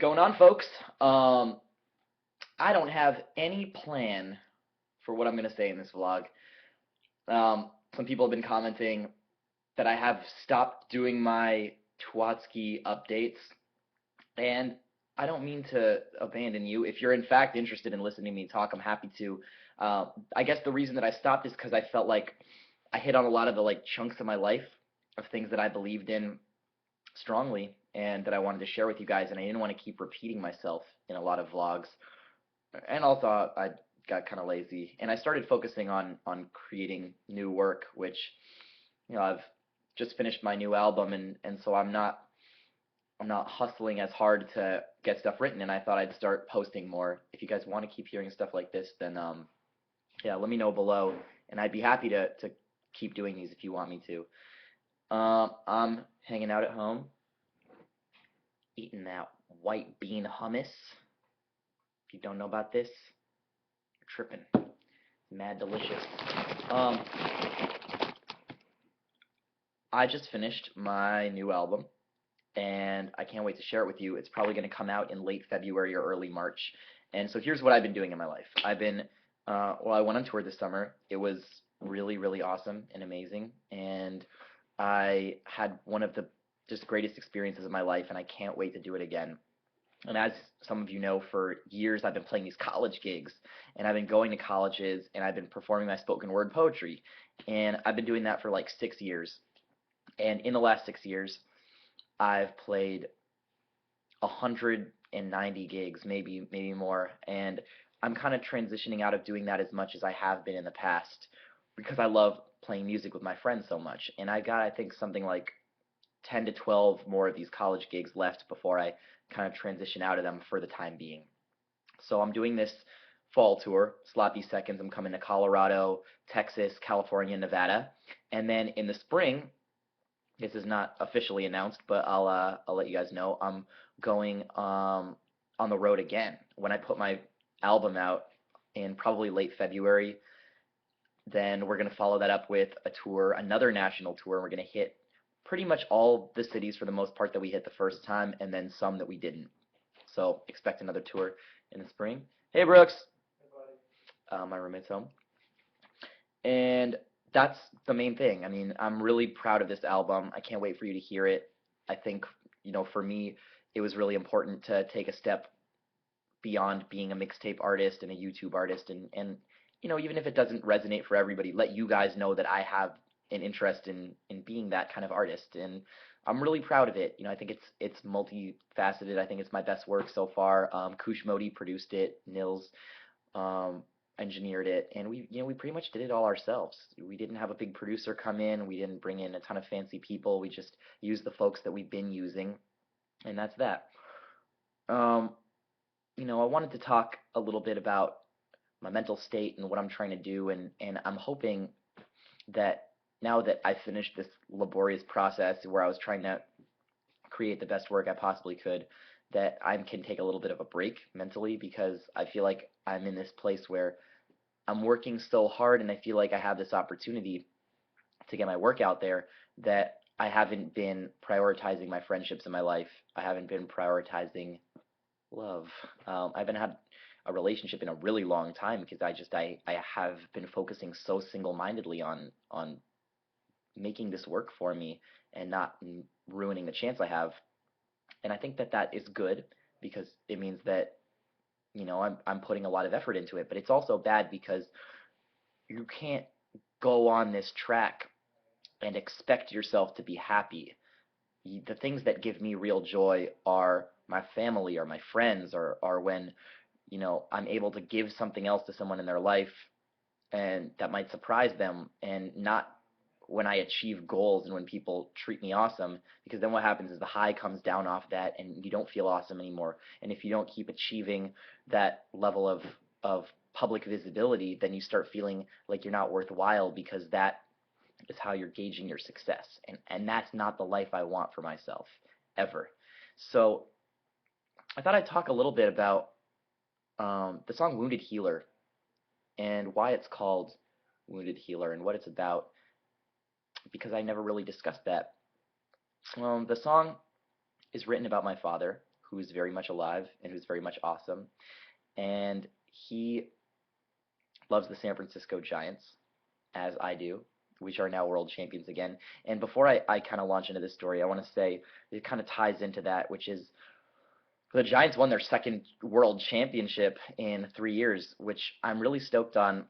going on, folks? I don't have any plan for what I'm going to say in this vlog. Some people have been commenting that I have stopped doing my Twatsky updates, and I don't mean to abandon you. If you're in fact interested in listening to me talk, I'm happy to. I guess the reason that I stopped is because I felt like I hit on a lot of the chunks of my life of things that I believed in strongly and that I wanted to share with you guys, and I didn't want to keep repeating myself in a lot of vlogs. And also, I got kind of lazy, and I started focusing on creating new work, which I've just finished my new album, and so I'm not hustling as hard to get stuff written, and I thought I'd start posting more. If you guys want to keep hearing stuff like this, then yeah, let me know below, and I'd be happy to keep doing these if you want me to. I'm hanging out at home, eating that white bean hummus. If you don't know about this, you're tripping. It's mad delicious. Um, I just finished my new album, and I can't wait to share it with you. It's probably going to come out in late February or early March. And so here's what I've been doing in my life. I went on tour this summer. It was really, really awesome and amazing, and I had one of the just greatest experiences of my life, and I can't wait to do it again. And as some of you know, for years I've been playing these college gigs, and I've been going to colleges, and I've been performing my spoken word poetry, and I've been doing that for like 6 years. And in the last 6 years, I've played 190 gigs, maybe more, and I'm kind of transitioning out of doing that as much as I have been in the past because I love playing music with my friends so much. And I got, I think, something like 10 to 12 more of these college gigs left before I kind of transition out of them for the time being. So I'm doing this fall tour, Sloppy Seconds. I'm coming to Colorado, Texas, California, Nevada, and then in the spring, this is not officially announced, but I'll let you guys know. I'm going on the road again. When I put my album out in probably late February, then we're gonna follow that up with a tour, another national tour. We're gonna hit pretty much all the cities for the most part that we hit the first time, and then some that we didn't. So expect another tour in the spring. Hey Brooks, my roommate's home. And that's the main thing. I mean, I'm really proud of this album. I can't wait for you to hear it. I think, for me, it was really important to take a step beyond being a mixtape artist and a YouTube artist, and even if it doesn't resonate for everybody, let you guys know that I have an interest in being that kind of artist, and I'm really proud of it. I think it's multifaceted. I think it's my best work so far. Kush Modi produced it, Nils engineered it, and we pretty much did it all ourselves. We didn't have a big producer come in. We didn't bring in a ton of fancy people. We just used the folks that we've been using, and that's that. Um, I wanted to talk a little bit about my mental state and what I'm trying to do, and I'm hoping that now that I finished this laborious process where I was trying to create the best work I possibly could, that I can take a little bit of a break mentally, because I feel like I'm in this place where I'm working so hard and I feel like I have this opportunity to get my work out there that I haven't been prioritizing my friendships in my life. I haven't been prioritizing love. I haven't had a relationship in a really long time because I have been focusing so single-mindedly on making this work for me and not ruining the chance I have. And I think that that is good because it means that I'm putting a lot of effort into it, but it's also bad because you can't go on this track and expect yourself to be happy. The things that give me real joy are my family or my friends, or when I'm able to give something else to someone in their life and that might surprise them, and not when I achieve goals and when people treat me awesome, because then what happens is the high comes down off that and you don't feel awesome anymore. And if you don't keep achieving that level of public visibility, then you start feeling like you're not worthwhile, because that is how you're gauging your success. And that's not the life I want for myself, ever. So I thought I'd talk a little bit about the song Wounded Healer and why it's called Wounded Healer and what it's about, because I never really discussed that. The song is written about my father, who's very much alive and who's very much awesome. And he loves the San Francisco Giants, as I do, which are now world champions again. And before I kind of launch into this story, I want to say it kind of ties into that, which is the Giants won their second world championship in 3 years, which I'm really stoked on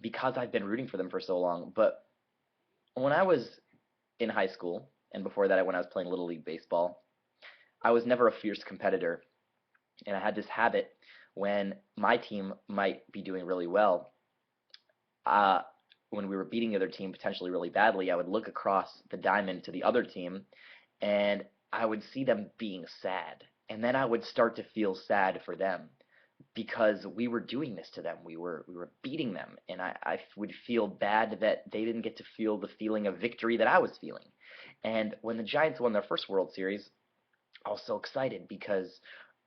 because I've been rooting for them for so long. But when I was in high school, and before that, when I was playing Little League Baseball, I was never a fierce competitor. And I had this habit when my team might be doing really well, uh, when we were beating the other team potentially really badly, I would look across the diamond to the other team and I would see them being sad. And then I would start to feel sad for them because we were doing this to them. We were beating them. And I would feel bad that they didn't get to feel the feeling of victory that I was feeling. And when the Giants won their first World Series, I was so excited because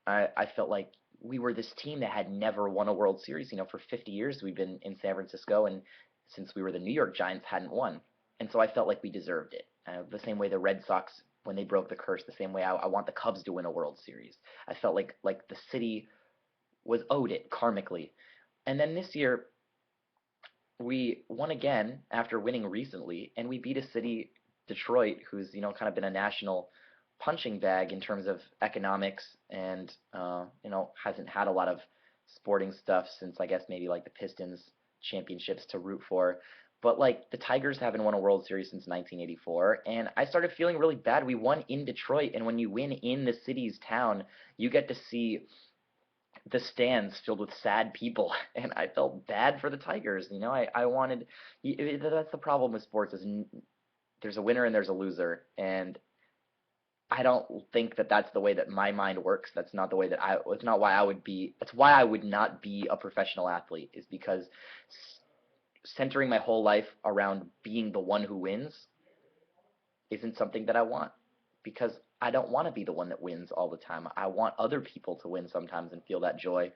I felt like we were this team that had never won a World Series. For 50 years we've been in San Francisco, and since we were the New York Giants, hadn't won. And so I felt like we deserved it. The same way the Red Sox, when they broke the curse, the same way I want the Cubs to win a World Series. I felt like the city was owed it karmically. And then this year, we won again after winning recently, and we beat a city, Detroit, who's kind of been a national punching bag in terms of economics, and hasn't had a lot of sporting stuff since I guess maybe like the Pistons championships to root for. But like the Tigers haven't won a World Series since 1984, and I started feeling really bad. We won in Detroit, and when you win in the city's town, you get to see the stands filled with sad people, and I felt bad for the Tigers. I wanted. That's the problem with sports is there's a winner and there's a loser, and I don't think that that's the way that my mind works. That's not the way that I. It's not why I would be. It's why I would not be a professional athlete. Is because centering my whole life around being the one who wins isn't something that I want. Because I don't want to be the one that wins all the time. I want other people to win sometimes and feel that joy.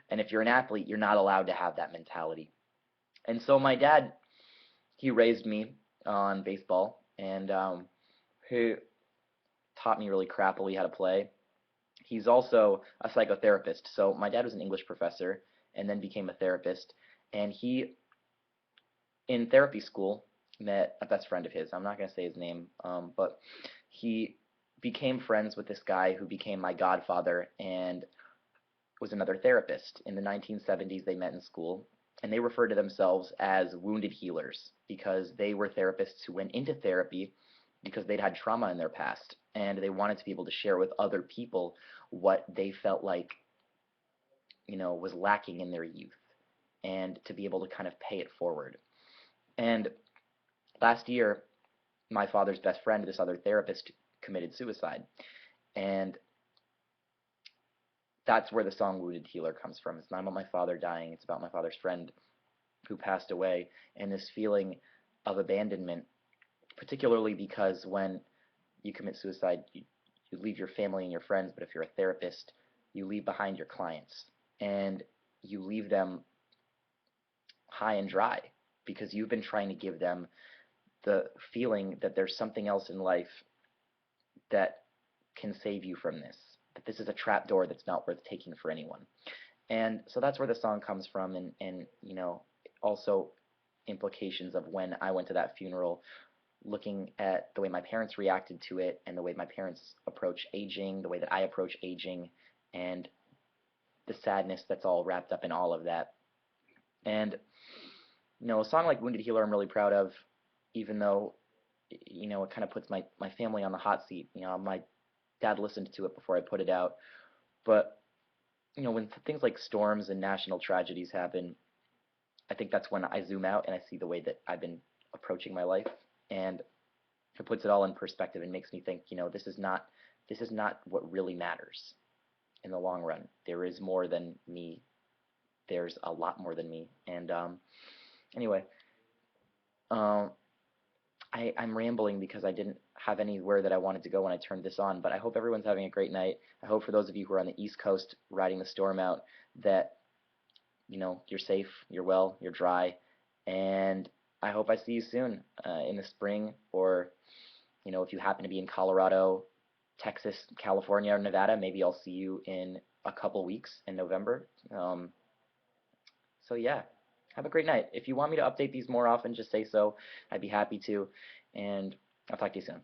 And if you're an athlete, you're not allowed to have that mentality. And so my dad, he raised me on baseball, and he taught me really crappily how to play. He's also a psychotherapist. So my dad was an English professor and then became a therapist. And he, in therapy school, met a best friend of his. I'm not going to say his name, but he became friends with this guy who became my godfather and was another therapist. In the 1970s, they met in school, and they referred to themselves as wounded healers because they were therapists who went into therapy because they'd had trauma in their past, and they wanted to be able to share with other people what they felt like, was lacking in their youth, and to be able to kind of pay it forward. And last year, my father's best friend, this other therapist, committed suicide. And that's where the song Wounded Healer comes from. It's not about my father dying, it's about my father's friend who passed away, and this feeling of abandonment, particularly because when you commit suicide, you leave your family and your friends, but if you're a therapist, you leave behind your clients, and you leave them high and dry because you've been trying to give them the feeling that there's something else in life that can save you from this, that this is a trap door that's not worth taking for anyone. And so that's where the song comes from, and also implications of when I went to that funeral, looking at the way my parents reacted to it and the way my parents approach aging, the way that I approach aging, and the sadness that's all wrapped up in all of that. And a song like Wounded Healer I'm really proud of, even though it kind of puts my family on the hot seat. My dad listened to it before I put it out. But, when things like storms and national tragedies happen, I think that's when I zoom out and I see the way that I've been approaching my life. And it puts it all in perspective and makes me think, this is not what really matters in the long run. There is more than me. There's a lot more than me. And anyway, I'm rambling because I didn't have anywhere that I wanted to go when I turned this on, but I hope everyone's having a great night. I hope for those of you who are on the East Coast riding the storm out that, you're safe, you're well, you're dry, and I hope I see you soon in the spring, or, if you happen to be in Colorado, Texas, California, or Nevada, maybe I'll see you in a couple weeks in November. So yeah, have a great night. If you want me to update these more often, just say so. I'd be happy to, and I'll talk to you soon.